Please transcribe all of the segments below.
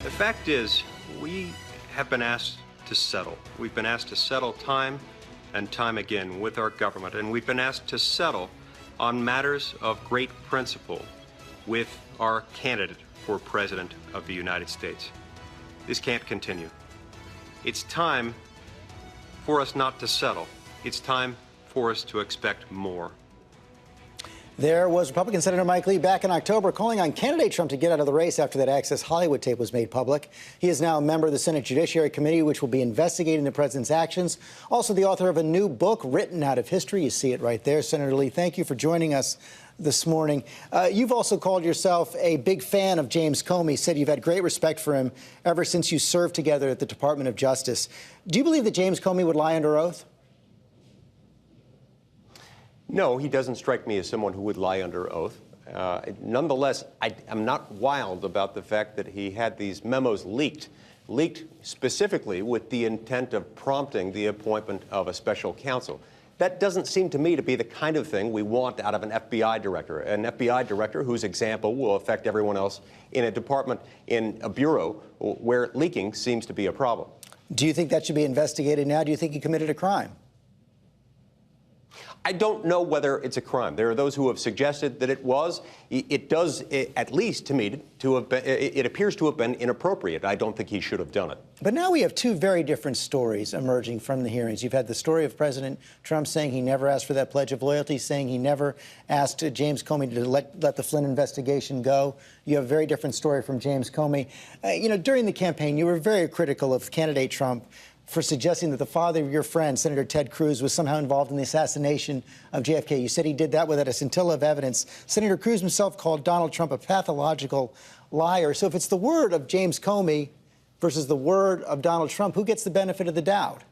The fact is, we have been asked to settle. We've been asked to settle time and time again with our government, and we've been asked to settle on matters of great principle with our candidate for President of the United States. This can't continue. It's time for us not to settle. It's time for us to expect more. There was Republican Senator Mike Lee back in October calling on candidate Trump to get out of the race after that Access Hollywood tape was made public. He is now a member of the Senate Judiciary Committee, which will be investigating the president's actions. Also the author of a new book written out of history. You see it right there. Senator Lee, thank you for joining us this morning. You've also called yourself a big fan of James Comey, said you've had great respect for him ever since you served together at the Department of Justice. Do you believe that James Comey would lie under oath? No, he doesn't strike me as someone who would lie under oath. Nonetheless, I'm not wild about the fact that he had these memos leaked specifically with the intent of prompting the appointment of a special counsel. That doesn't seem to me to be the kind of thing we want out of an FBI director whose example will affect everyone else in a department, in a bureau where leaking seems to be a problem. Do you think that should be investigated now? Do you think he committed a crime? I don't know whether it's a crime. There are those who have suggested that it was. It does, at least to me, it appears to have been inappropriate. I don't think he should have done it. But now we have two very different stories emerging from the hearings. You've had the story of President Trump saying he never asked for that Pledge of Loyalty, saying he never asked James Comey to let the Flynn investigation go. You have a very different story from James Comey. During the campaign, you were very critical of candidate Trump for suggesting that the father of your friend, Senator Ted Cruz, was somehow involved in the assassination of JFK. You said he did that without a scintilla of evidence. Senator Cruz himself called Donald Trump a pathological liar. So if it's the word of James Comey versus the word of Donald Trump, who gets the benefit of the doubt?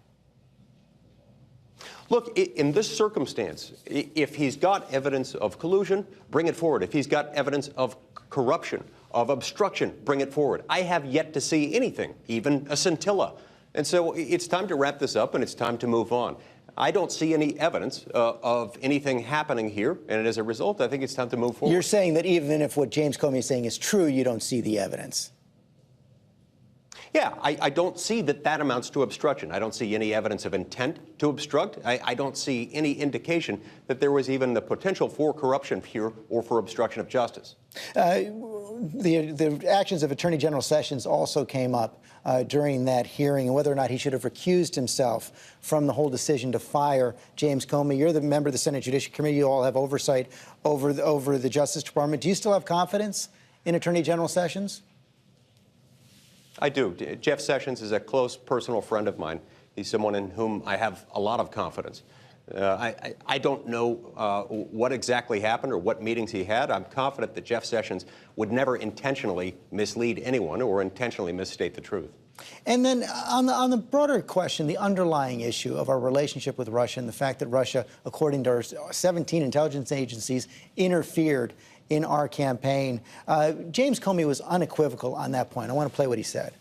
Look, in this circumstance, if he's got evidence of collusion, bring it forward. If he's got evidence of corruption, of obstruction, bring it forward. I have yet to see anything, even a scintilla. And so it's time to wrap this up, and it's time to move on. I don't see any evidence of anything happening here, and as a result, I think it's time to move forward. You're saying that even if what James Comey is saying is true, you don't see the evidence? Yeah, I don't see that amounts to obstruction. I don't see any evidence of intent to obstruct. I don't see any indication that there was even the potential for corruption here or for obstruction of justice. The actions of Attorney General Sessions also came up during that hearing, and whether or not he should have recused himself from the whole decision to fire James Comey. You're the member of the Senate Judiciary Committee. You all have oversight over the Justice Department. Do you still have confidence in Attorney General Sessions? I do. Jeff Sessions is a close personal friend of mine. He's someone in whom I have a lot of confidence. I don't know what exactly happened or what meetings he had. I'm confident that Jeff Sessions would never intentionally mislead anyone or intentionally misstate the truth. And then on the broader question, the underlying issue of our relationship with Russia and the fact that Russia, according to our 17 intelligence agencies, interfered in our campaign. James Comey was unequivocal on that point. I want to play what he said.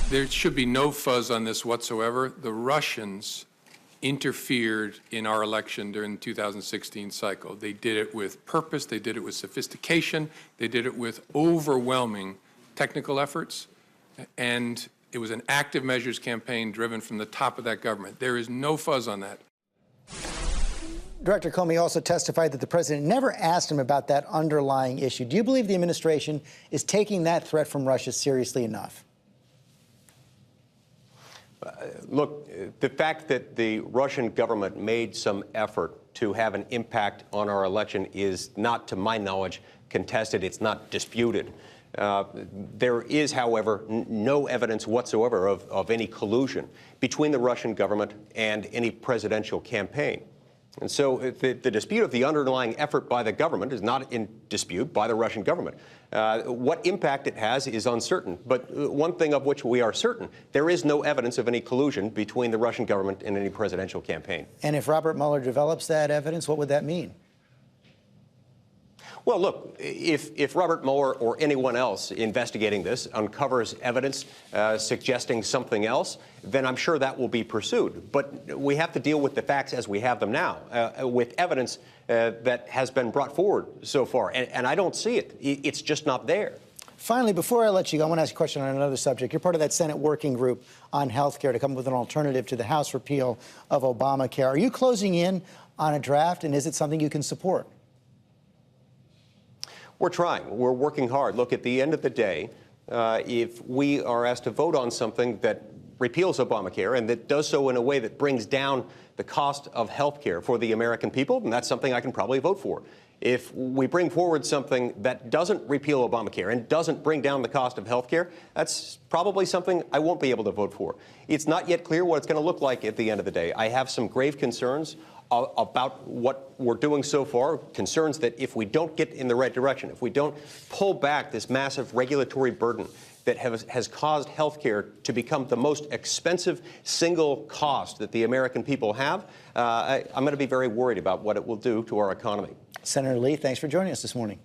There should be no fuzz on this whatsoever. The Russians interfered in our election during the 2016 cycle. They did it with purpose. They did it with sophistication. They did it with overwhelming technical efforts. And it was an active measures campaign driven from the top of that government. There is no fuzz on that. Director Comey also testified that the president never asked him about that underlying issue. Do you believe the administration is taking that threat from Russia seriously enough? Look, the fact that the Russian government made some effort to have an impact on our election is not, to my knowledge, contested. It's not disputed. There is, however, no evidence whatsoever of any collusion between the Russian government and any presidential campaign. And so the dispute of the underlying effort by the government is not in dispute by the Russian government. What impact it has is uncertain. But one thing of which we are certain, there is no evidence of any collusion between the Russian government and any presidential campaign. And if Robert Mueller develops that evidence, what would that mean? Well, look, if Robert Mueller or anyone else investigating this uncovers evidence suggesting something else, then I'm sure that will be pursued. But we have to deal with the facts as we have them now, with evidence that has been brought forward so far. And I don't see it. It's just not there. Finally, before I let you go, I want to ask you a question on another subject. You're part of that Senate working group on health care to come up with an alternative to the House repeal of Obamacare. Are you closing in on a draft, and is it something you can support? We're trying. We're working hard. Look, at the end of the day, if we are asked to vote on something that repeals Obamacare and that does so in a way that brings down the cost of health care for the American people, then that's something I can probably vote for. If we bring forward something that doesn't repeal Obamacare and doesn't bring down the cost of health care, that's probably something I won't be able to vote for. It's not yet clear what it's going to look like at the end of the day. I have some grave concerns about what we're doing so far, concerns that if we don't get in the right direction, if we don't pull back this massive regulatory burden that has caused health care to become the most expensive single cost that the American people have, I'm going to be very worried about what it will do to our economy. Senator Lee, thanks for joining us this morning.